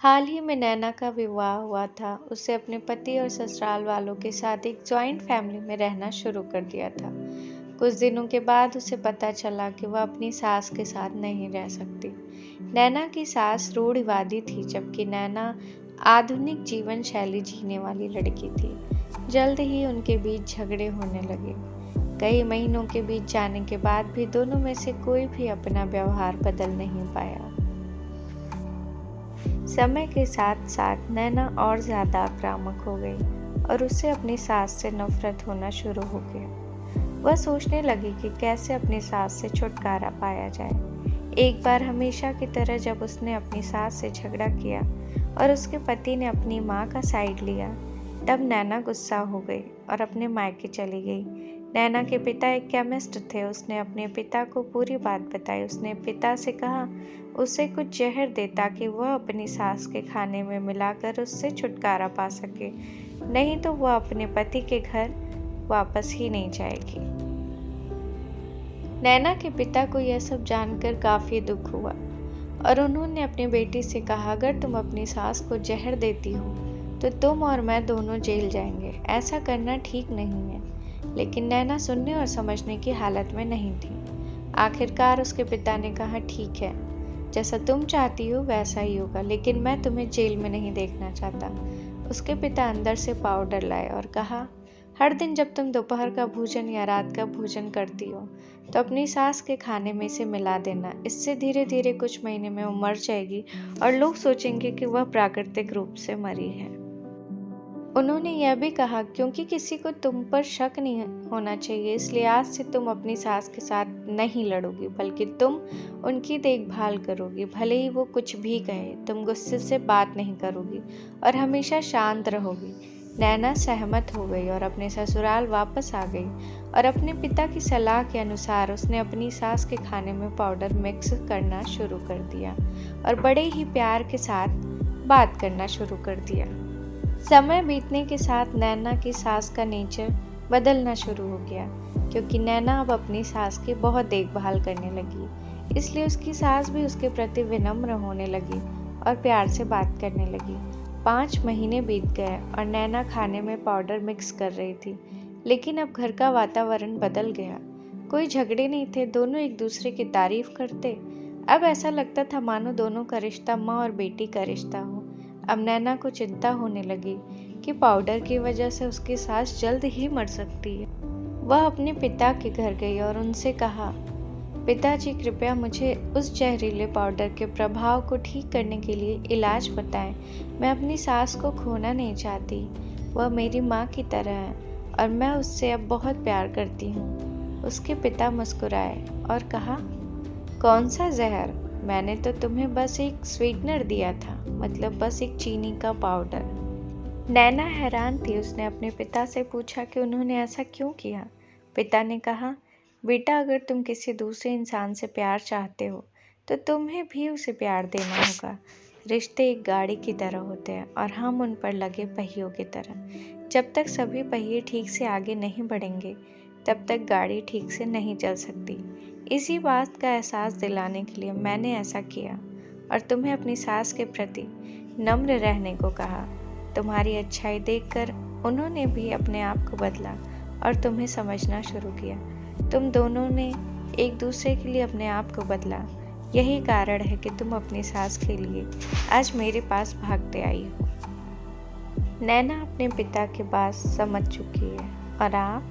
हाल ही में नैना का विवाह हुआ था। उसे अपने पति और ससुराल वालों के साथ एक जॉइंट फैमिली में रहना शुरू कर दिया था। कुछ दिनों के बाद उसे पता चला कि वह अपनी सास के साथ नहीं रह सकती। नैना की सास रूढ़िवादी थी, जबकि नैना आधुनिक जीवन शैली जीने वाली लड़की थी। जल्द ही उनके बीच झगड़े होने लगे। कई महीनों के बीच जाने के बाद भी दोनों में से कोई भी अपना व्यवहार बदल नहीं पाया। समय के साथ साथ नैना और ज्यादा आक्रामक हो गई और उसे अपनी सास से नफरत होना शुरू हो गया। वह सोचने लगी कि कैसे अपनी सास से छुटकारा पाया जाए। एक बार हमेशा की तरह जब उसने अपनी सास से झगड़ा किया और उसके पति ने अपनी माँ का साइड लिया, तब नैना गुस्सा हो गई और अपने मायके चली गई। नैना के पिता एक केमिस्ट थे। उसने अपने पिता को पूरी बात बताई। उसने पिता से कहा उसे कुछ जहर दे ताकि वह अपनी सास के खाने में मिलाकर उससे छुटकारा पा सके, नहीं तो वह अपने पति के घर वापस ही नहीं जाएगी। नैना के पिता को यह सब जानकर काफी दुख हुआ और उन्होंने अपनी बेटी से कहा, अगर तुम अपनी सास को जहर देती हो तो तुम और मैं दोनों जेल जाएंगे। ऐसा करना ठीक नहीं है। लेकिन नैना सुनने और समझने की हालत में नहीं थी। आखिरकार उसके पिता ने कहा, ठीक है, जैसा तुम चाहती हो वैसा ही होगा, लेकिन मैं तुम्हें जेल में नहीं देखना चाहता। उसके पिता अंदर से पाउडर लाए और कहा, हर दिन जब तुम दोपहर का भोजन या रात का भोजन करती हो तो अपनी सास के खाने में इसे मिला देना। इससे धीरे धीरे कुछ महीने में वो मर जाएगी और लोग सोचेंगे कि वह प्राकृतिक रूप से मरी है। उन्होंने यह भी कहा, क्योंकि किसी को तुम पर शक नहीं होना चाहिए, इसलिए आज से तुम अपनी सास के साथ नहीं लड़ोगी, बल्कि तुम उनकी देखभाल करोगी। भले ही वो कुछ भी कहे, तुम गुस्से से बात नहीं करोगी और हमेशा शांत रहोगी। नैना सहमत हो गई और अपने ससुराल वापस आ गई और अपने पिता की सलाह के अनुसार उसने अपनी सास के खाने में पाउडर मिक्स करना शुरू कर दिया और बड़े ही प्यार के साथ बात करना शुरू कर दिया। समय बीतने के साथ नैना की सास का नेचर बदलना शुरू हो गया, क्योंकि नैना अब अपनी सास की बहुत देखभाल करने लगी। इसलिए उसकी सास भी उसके प्रति विनम्र होने लगी और प्यार से बात करने लगी। 5 महीने बीत गए और नैना खाने में पाउडर मिक्स कर रही थी, लेकिन अब घर का वातावरण बदल गया। कोई झगड़े नहीं थे, दोनों एक दूसरे की तारीफ करते। अब ऐसा लगता था मानो दोनों का रिश्ता माँ और बेटी का रिश्ता हो। अब नैना को चिंता होने लगी कि पाउडर की वजह से उसकी सास जल्द ही मर सकती है। वह अपने पिता के घर गई और उनसे कहा, पिताजी, कृपया मुझे उस जहरीले पाउडर के प्रभाव को ठीक करने के लिए इलाज बताएं। मैं अपनी सास को खोना नहीं चाहती। वह मेरी माँ की तरह है और मैं उससे अब बहुत प्यार करती हूँ। उसके पिता मुस्कुराए और कहा, कौन सा जहर? मैंने तो तुम्हें बस एक स्वीटनर दिया था, मतलब बस एक चीनी का पाउडर। नैना हैरान थी। उसने अपने पिता से पूछा कि उन्होंने ऐसा क्यों किया। पिता ने कहा, बेटा, अगर तुम किसी दूसरे इंसान से प्यार चाहते हो तो तुम्हें भी उसे प्यार देना होगा। रिश्ते एक गाड़ी की तरह होते हैं और हम उन पर लगे पहियों की तरह। जब तक सभी पहिए ठीक से आगे नहीं बढ़ेंगे, तब तक गाड़ी ठीक से नहीं चल सकती। इसी बात का एहसास दिलाने के लिए मैंने ऐसा किया और तुम्हें अपनी सास के प्रति नम्र रहने को कहा। तुम्हारी अच्छाई देखकर उन्होंने भी अपने आप को बदला और तुम्हें समझना शुरू किया। तुम दोनों ने एक दूसरे के लिए अपने आप को बदला। यही कारण है कि तुम अपनी सास के लिए आज मेरे पास भागते आई हो। नैना अपने पिता की बात समझ चुकी है और आप